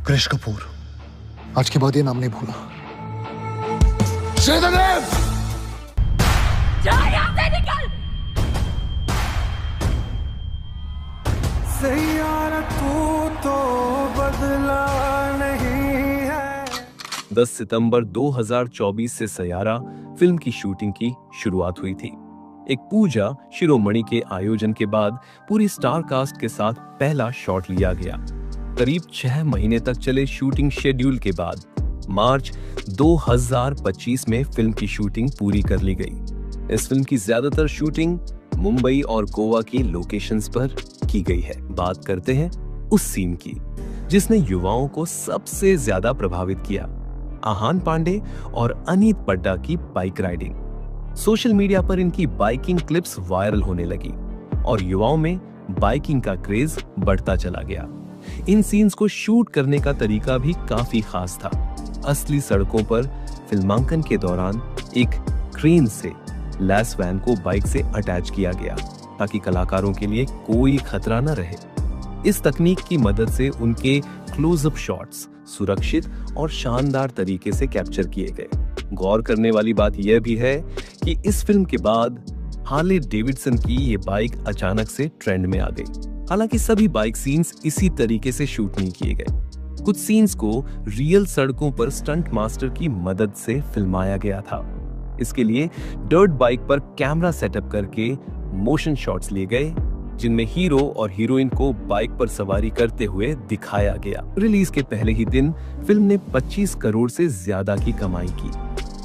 कृष कपूर, आज के बाद ये नाम नहीं भूला। श्रीधरदेव! जा यहाँ से निकल! सैयारा तू तो बदला नहीं है। 10 सितंबर 2024 से सैयारा फिल्म की शूटिंग की शुरुआत हुई थी। एक पूजा शिरोमणि के आयोजन के बाद पूरी स्टार कास्ट के साथ पहला शॉट लिया गया। करीब 6 महीने तक चले शूटिंग शेड्यूल के बाद मार्च 2025 में फिल्म की शूटिंग पूरी कर ली गई। इस फिल्म की ज्यादातर शूटिंग मुंबई और गोवा की लोकेशंस पर की गई है। बात करते हैं उस सीन की जिसने युवाओं को सबसे ज्यादा प्रभावित किया, आहान पांडे और अनीत पड्डा की बाइक राइडिंग। सोशल मीडिया पर इनकी बाइकिंग क्लिप्स वायरल होने लगी और युवाओं में बाइकिंग का क्रेज बढ़ता चला गया। इन सीन्स को शूट करने का तरीका भी काफी खास था। असली सड़कों पर फिल्मांकन के दौरान एक क्रेन से लैस वैन को बाइक से अटैच किया गया ताकि कलाकारों के लिए कोई खतरा न रहे। इस तकनीक की मदद से उनके क्लोजअप शॉट्स सुरक्षित और शानदार तरीके से कैप्चर किए गए। गौर करने वाली बात यह भी है कि इस फिल्म के बाद हार्ले डेविडसन की ये बाइक अचानक से ट्रेंड में आ गई। हालांकि सभी बाइक सीन्स इसी तरीके से शूट नहीं किए गए। कुछ सीन्स को रियल सड़कों पर स्टंट मास्टर की मदद से फिल्माया गया था। इसके लिए डर्ट बाइक पर कैमरा सेटअप करके मोशन शॉट्स लिए गए जिनमें हीरो और हीरोइन को बाइक पर सवारी करते हुए दिखाया गया। रिलीज के पहले ही दिन फिल्म ने 25 करोड़ से ज्यादा की कमाई की।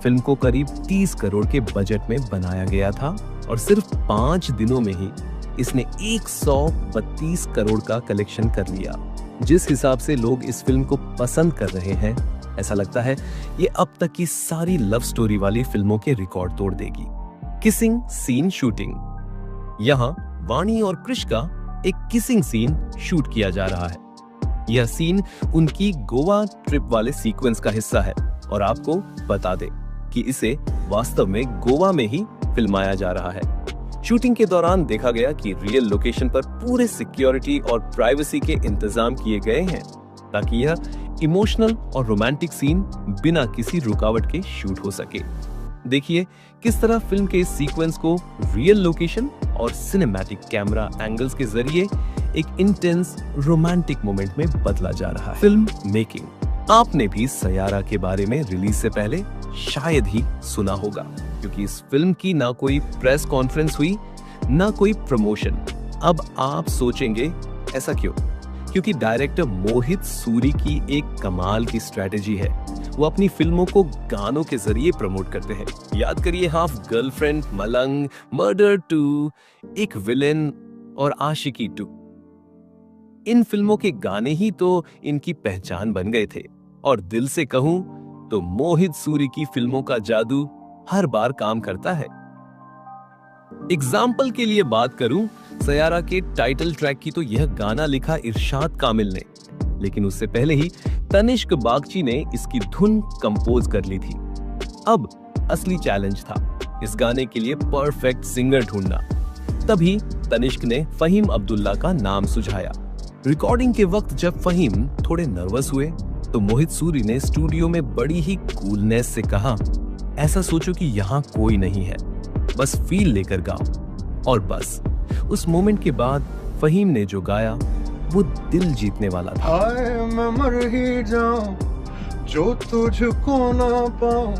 फिल्म को करीब 30 करोड़ के बजट में बनाया गया था और सिर्फ 5 दिनों में ही इसने 132 करोड़ का कलेक्शन कर लिया। जिस हिसाब से लोग इस फिल्म को पसंद कर रहे हैं, ऐसा लगता है ये अब तक की सारी लव स्टोरी वाली फिल्मों के रिकॉर्ड तोड़ देगी। Kissing scene shooting. यहाँ वाणी और कृष का एक किसिंग सीन शूट किया जा रहा है। यह सीन उनकी गोवा ट्रिप वाले सीक्वेंस का हिस्सा है और आपको बता दे कि इसे वास्तव में गोवा में ही फिल्माया जा रहा है। शूटिंग के दौरान देखा गया कि रियल लोकेशन पर पूरे सिक्योरिटी और प्राइवेसी के इंतजाम किए गए हैं ताकि यह इमोशनल और रोमांटिक सीन बिना किसी रुकावट के शूट हो सके। देखिए किस तरह फिल्म के इस सीक्वेंस को रियल लोकेशन और सिनेमैटिक कैमरा एंगल्स के जरिए एक इंटेंस रोमांटिक मोमेंट में बदला जा रहा है। Film making. आपने भी सैयारा के बारे में रिलीज से पहले शायद ही सुना होगा क्योंकि इस फिल्म की ना कोई प्रेस कॉन्फ्रेंस हुई ना कोई प्रमोशन। अब आप सोचेंगे ऐसा क्यों? क्योंकि डायरेक्टर मोहित सूरी की एक कमाल की स्ट्रेटेजी है। वो अपनी फिल्मों को गानों के जरिए प्रमोट करते हैं। याद करिए हाफ गर्लफ्रेंड, मलंग, मर्डर 2, एक विलेन और आशिकी 2। इन फिल्मों के गाने ही तो इनकी पहचान बन गए थे और दिल से कहूं तो मोहित सूरी की फिल्मों का जादू हर बार काम करता है। एग्जाम्पल के लिए बात करूं सैयारा के टाइटल ट्रैक की तो यह गाना लिखा इरशाद कामिल ने, लेकिन उससे पहले ही तनिष्क बागची ने इसकी धुन कंपोज कर ली थी। अब असली चैलेंज था इस गाने के लिए परफेक्ट सिंगर ढूंढना। तभी तनिष्क ने फहीम अब्दुल्ला का नाम सुझाया। रिकॉर्डिंग के वक्त जब फहीम थोड़े नर्वस हुए तो मोहित सूरी ने स्टूडियो में बड़ी ही कूलनेस से कहा, ऐसा सोचो कि यहाँ कोई नहीं है, बस फील लेकर गाओ। और बस उस मोमेंट के बाद फहीम ने जो गाया वो दिल जीतने वाला था। हाय मैं मर ही जाऊं जो तुझको ना पाऊं,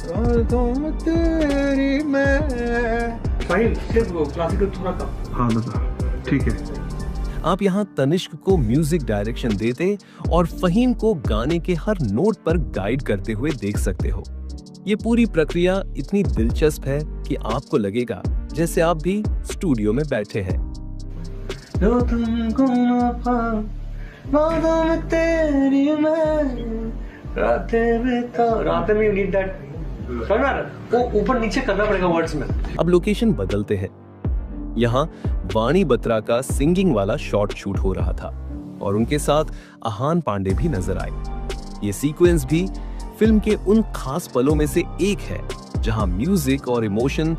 रातों में तेरी मैं। फाइन, सिर्फ क्लासिकल थोड़ा कम। हाँ बता, ठीक है। आप यहाँ तनिष्क को म्यूजिक डायरेक्शन देते और फहीम को गाने के हर नोट पर गाइड करते हुए देख सकते हो। ये पूरी प्रक्रिया इतनी दिलचस्प है कि आपको लगेगा जैसे आप भी स्टूडियो में बैठे हैं। जो तुमको ना पाऊं, बातों में तेरी मैं, रातें बिताऊं। रातें में you need that, समझ में आ रहा है? वो ऊपर नीचे करना पड़ेगा वर्ड्स में। अब लोकेशन बदलते हैं। यहाँ वाणी बत्रा का सिंगिंग वाला शॉट शूट हो रहा था और उनके साथ आहान पांडे भी नजर आए। ये सीक्वेंस भी फिल्म के उन खास पलों में से एक है जहां म्यूजिक और इमोशन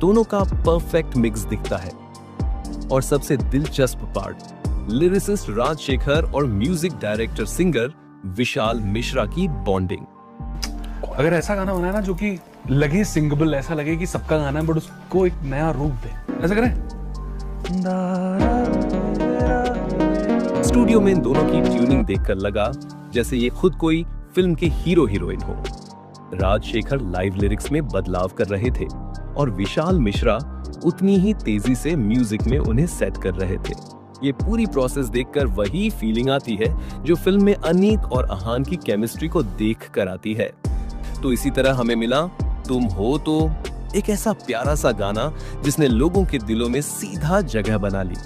दोनों का परफेक्ट मिक्स दिखता है। और सबसे दिलचस्प पार्ट, लिरिसिस्ट राजशेखर और music director singer Vishal Mishra की बॉन्डिंग। अगर ऐसा गाना बनाए ना जो कि लगे सिंगेबल, ऐसा लगे कि सबका गाना है बट उसको एक नया रूप दे, ऐसा करें। स्टूडियो में इन दोनों की ट्यूनिंग देखकर लगा जैसे ये खुद कोई फिल्म के हीरो हीरोइन हो। राजशेखर लाइव लिरिक्स में बदलाव कर रहे थे और विशाल मिश्रा उतनी ही तेजी से म्यूजिक में उन्हें सेट कर रहे थे। ये पूरी प्रोसेस देखकर वही फीलिंग आती है जो फिल्म में अनीत और आहान की केमिस्ट्री को देख कर आती है। तो इसी तरह हमें मिला तुम हो तो, एक ऐसा प्यारा सा गाना जिसने लोगों के दिलों में सीधा जगह बना ली।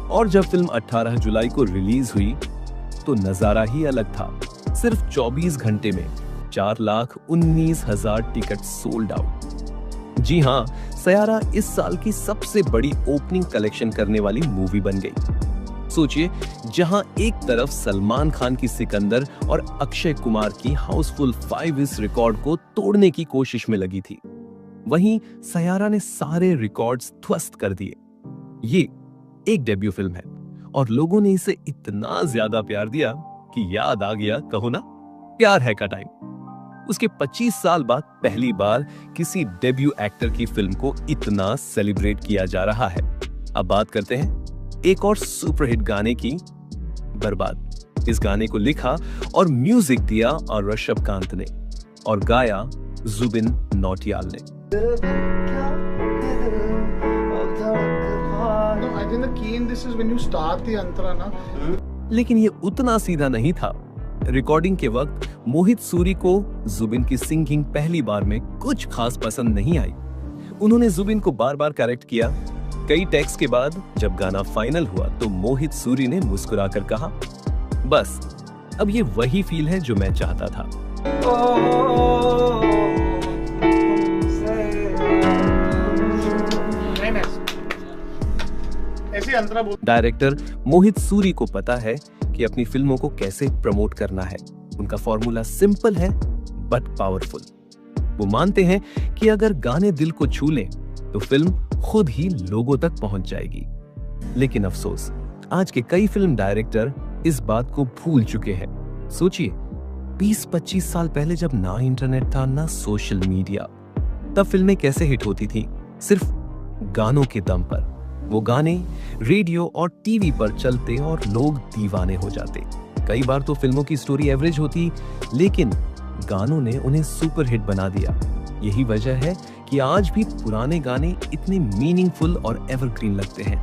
और जब फिल्म 18 जुलाई को रिलीज हुई तो नजारा ही अलग था। सिर्फ 24 घंटे में 4,19,000 टिकट सोल्ड आउट। जी हां, सयारा इस साल की सबसे बड़ी ओपनिंग कलेक्शन करने वाली मूवी बन गई। सोचिए, जहां एक तरफ सलमान खान की सिकंदर और अक्षय कुमार की हाउसफुल 5 इस रिकॉर्ड को तोड़ने की कोशिश में लगी थी, वहीं सयारा ने सारे रिकॉर्ड्स ध्वस्त कर दिए। ये एक डेब्यू फिल्म है और लोगों ने इसे इतना ज्यादा प्यार दिया कि याद आ गया, कहो ना, प्यार है का टाइम। उसके 25 साल बाद पहली बार किसी डेब्यू एक्टर की फिल्म को इतना सेलिब्रेट किया जा रहा है। अब बात करते हैं एक और सुपरहिट गाने की, बर्बाद। इस गाने को लिखा और म्यूजिक दिया और ऋषभ कांत ने और गाया जुबिन नौटियाल ने। I think the key in this is when you start the antara na. लेकिन ये उतना सीधा नहीं था। रिकॉर्डिंग के वक्त मोहित सूरी को जुबिन की सिंगिंग पहली बार में कुछ खास पसंद नहीं आई। उन्होंने जुबिन को बार बार करेक्ट किया। कई टेक्स के बाद जब गाना फाइनल हुआ तो मोहित सूरी ने मुस्कुराकर कहा, बस अब ये वही फील है जो मैं चाहता था। डायरेक्टर मोहित सूरी को पता है कि अपनी फिल्मों को कैसे प्रमोट करना है। उनका फॉर्मूला सिंपल है बट पावरफुल। वो मानते हैं कि अगर गाने दिल को छू लें तो फिल्म खुद ही लोगों तक पहुंच जाएगी। लेकिन अफसोस, आज के कई फिल्म डायरेक्टर इस बात को भूल चुके हैं। सोचिए, 20-25 साल पहले जब ना इंटरनेट था ना सोशल मीडिया, तब फिल्में कैसे हिट होती थी? सिर्फ गानों के दम पर। वो गाने रेडियो और टीवी पर चलते और लोग दीवाने हो जाते। कई बार तो फिल्मों की स्टोरी एवरेज होती, लेकिन गानों ने उन्हें सुपरहिट बना दिया। यही वजह है कि आज भी पुराने गाने इतने मीनिंगफुल और एवरग्रीन लगते हैं।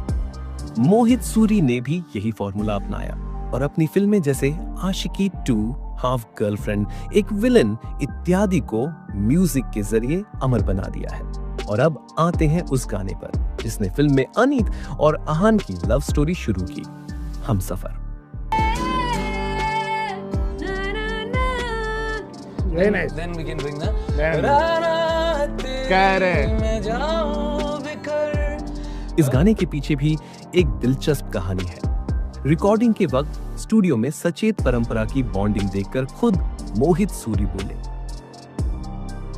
मोहित सूरी ने भी यही फॉर्मूला अपनाया और अपनी फिल्में जैसे आशिकी 2, हाफ गर्लफ्रेंड, एक विलन इत्यादि को म्यूजिक के जरिए अमर बना दिया है। और अब आते हैं उस गाने पर जिसने फिल्म में अनीत और आहान की लव स्टोरी शुरू की, Humsafar. Very nice. Then we can bring the इस गाने के पीछे भी एक दिलचस्प कहानी है। रिकॉर्डिंग के वक्त स्टूडियो में सचेत परंपरा की बॉन्डिंग देखकर खुद मोहित सूरी बोले,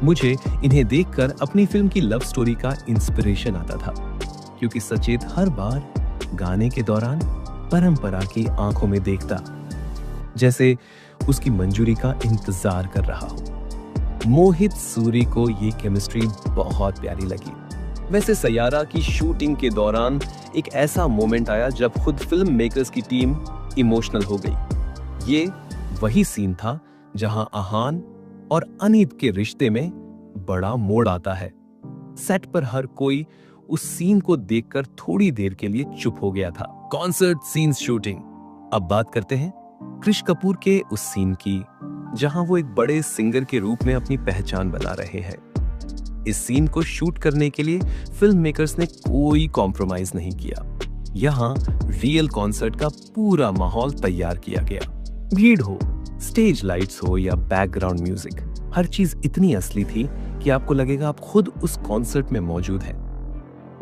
मुझे इन्हें देखकर अपनी फिल्म की लव स्टोरी का इंस्पिरेशन आता था, क्योंकि सचेत हर बार गाने के दौरान परंपरा की आंखों में देखता, जैसे उसकी मंजूरी का इंतजार कर रहा हो। मोहित सूरी को ये केमिस्ट्री बहुत प्यारी लगी। वैसे सयारा की शूटिंग के दौरान एक ऐसा मोमेंट आया जब खुद फिल्म मेकर्स की टीम इमोशनल हो गई। ये वही सीन था जहां आहान और अनीत के रिश्ते में बड़ा मोड़ आता है। सेट पर हर कोई उस सीन को देखकर थोड़ी देर के लिए चुप हो गया था। Concert scenes shooting. अब बात करते हैं कृष कपूर के उस सीन की जहां वो एक बड़े सिंगर के रूप में अपनी पहचान बना रहे हैं। इस सीन को शूट करने के लिए फिल्म मेकर्स ने कोई कॉम्प्रोमाइज नहीं किया। यहाँ रियल कॉन्सर्ट का पूरा माहौल तैयार किया गया। भीड़ हो, स्टेज लाइट्स हो या बैकग्राउंड म्यूजिक, हर चीज इतनी असली थी कि आपको लगेगा आप खुद उस कॉन्सर्ट में मौजूद हैं।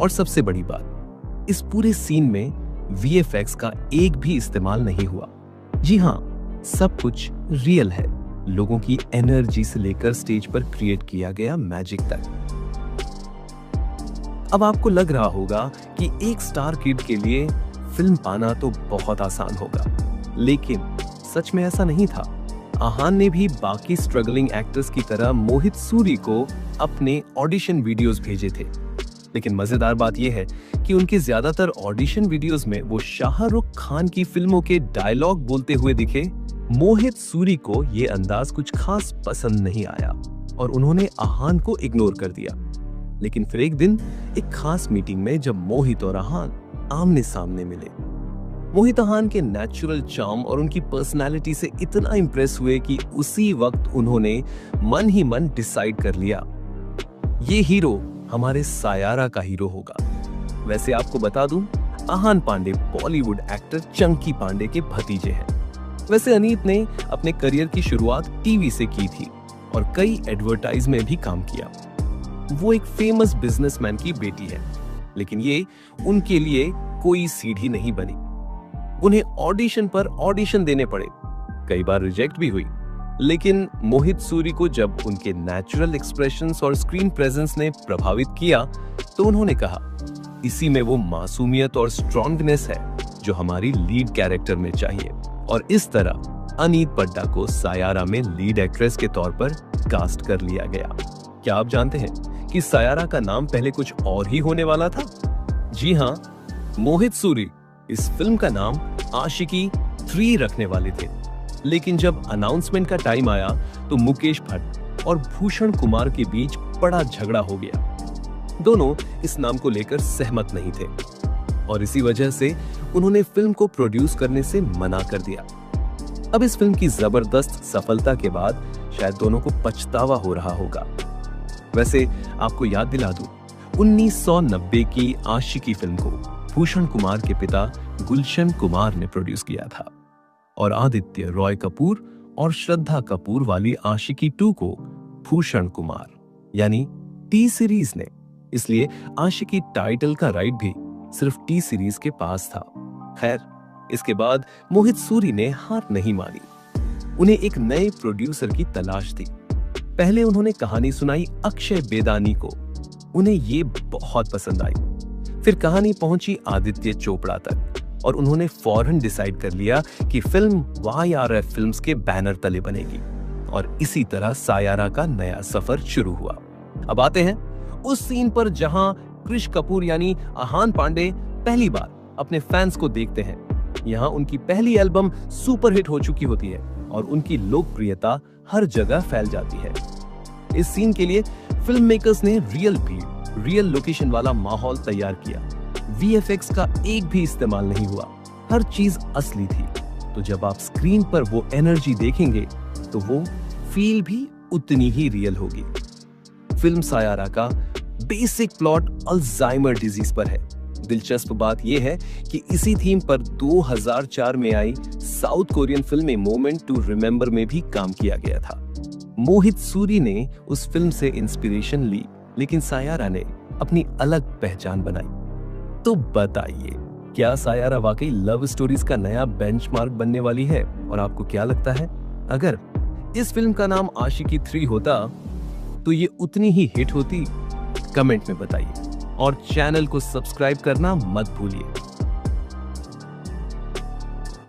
और सबसे बड़ी बात, इस पूरे सीन में VFX का एक भी इस्तेमाल नहीं हुआ। जी हाँ, सब कुछ रियल है। लोगों की एनर्जी से लेकर स्टेज पर क्रिएट किया गया मैजिक तक। अब आपको लग रहा होगा कि एक स्टार किड के लिए फिल्म पाना तो बहुत आसान होगा, लेकिन सच में ऐसा नहीं था। आहान ने भी बाकी स्ट्रगलिंग एक्टर्स की तरह मोहित सूरी को अपने ऑडिशन वीडियोस भेजे थे। लेकिन मजेदार बात यह है कि उनके ज्यादातर ऑडिशन वीडियोस में वो शाहरुख खान की फिल्मों के डायलॉग बोलते हुए दिखे। मोहित सूरी को ये अंदाज कुछ खास पसंद नहीं आया और उन्होंने आहान को इग्नोर कर दिया। लेकिन फिर एक दिन एक खास मीटिंग में जब मोहित और आहान आमने सामने मिले, मोहित आहान के नेचुरल चार्म और उनकी पर्सनालिटी से इतना इंप्रेस हुए कि उसी वक्त उन्होंने मन ही मन डिसाइड कर लिया, ये हीरो हमारे सायारा का हीरो होगा। वैसे आपको बता दूं, आहान पांडे बॉलीवुड एक्टर चंकी पांडे के भतीजे हैं। वैसे अनीत ने अपने करियर की शुरुआत टीवी से की थी और कई एडवर्टाइज में भी काम किया। वो एक फेमस बिजनेसमैन की बेटी है, लेकिन ये उनके लिए कोई सीढ़ी नहीं बनी। उन्हें ऑडिशन पर ऑडिशन देने पड़े, कई बार रिजेक्ट भी हुई। लेकिन मोहित सूरी को जब उनके नेचुरल एक्सप्रेशंस और स्क्रीन प्रेजेंस ने प्रभावित किया तो उन्होंने कहा, इसी में वो मासूमियत और स्ट्रॉन्गनेस है जो हमारी लीड कैरेक्टर में चाहिए। और इस तरह अनीत पड्डा को सायारा में लीड एक्ट्रेस के तौर पर कास्ट कर लिया गया। क्या आप जानते हैं कि सायारा का नाम पहले कुछ और ही होने वाला था? जी हाँ, मोहित सूरी इस फिल्म का नाम आशिकी 3 रखने वाले थे। लेकिन जब अनाउंसमेंट का टाइम आया तो मुकेश भट्ट और भूषण कुमार के बीच बड़ा झगड़ा हो गया। दोनों इस नाम को लेकर सहमत नहीं थे और इसी वजह से उन्होंने फिल्म को प्रोड्यूस करने से मना कर दिया। अब इस फिल्म की जबरदस्त सफलता के बाद शायद दोनों को पछतावा हो रहा होगा। वैसे आपको याद दिला दूं, 1990 की आशिकी फिल्म को भूषण कुमार के पिता गुलशन कुमार ने प्रोड्यूस किया था और आदित्य रॉय कपूर और श्रद्धा कपूर वाली आशिकी 2 को भूषण कुमार यानी टी सीरीज ने। इसलिए आशिकी टाइटल का राइट भी सिर्फ टी सीरीज के पास था। खैर, इसके बाद मोहित सूरी ने हार नहीं मानी। उन्हें एक नए प्रोड्यूसर की तलाश थी। पहले उन्होंने कहानी सुनाई अक्षय बेदानी को, उन्हें ये बहुत पसंद आई। फिर कहानी पहुंची आदित्य चोपड़ा तक और उन्होंने फौरन डिसाइड कर लिया कि फिल्म YRF फिल्म्स के बैनर तले बनेगी और इसी तरह सायारा का नया सफर शुरू हुआ। अब आते हैं उस सीन पर जहां कृष कपूर यानी आहान पांडे पहली बार अपने फैंस को देखते हैं। यहाँ उनकी पहली एल्बम सुपरहिट हो चुकी होती है और उनकी लोकप्रियता हर जगह फैल जाती है। इस सीन के लिए फिल्म मेकर्स ने रियल भीड़, रियल लोकेशन वाला माहौल तैयार किया। VFX का एक भी इस्तेमाल नहीं हुआ, हर चीज असली थी। तो जब आप स्क्रीन पर वो एनर्जी देखेंगे तो वो फील भी उतनी ही रियल होगी। फिल्म सायारा का बेसिक प्लॉट अल्जाइमर डिजीज पर है। दिलचस्प बात यह है कि इसी थीम पर 2004 में आई South Korean film Moment to Remember में भी काम किया गया था। मोहित सूरी ने उस फिल्म से इंस्पिरेशन ली, लेकिन सायारा ने अपनी अलग पहचान बनाई। तो बताइए, क्या सायारा वाकई लव स्टोरीज का नया बेंचमार्क बनने वाली है? और आपको क्या लगता है, अगर इस फिल्म का नाम आशिकी 3 होता तो ये उतनी ही हिट होती? कमेंट में बताइए और चैनल को सब्सक्राइब करना मत भूलिए।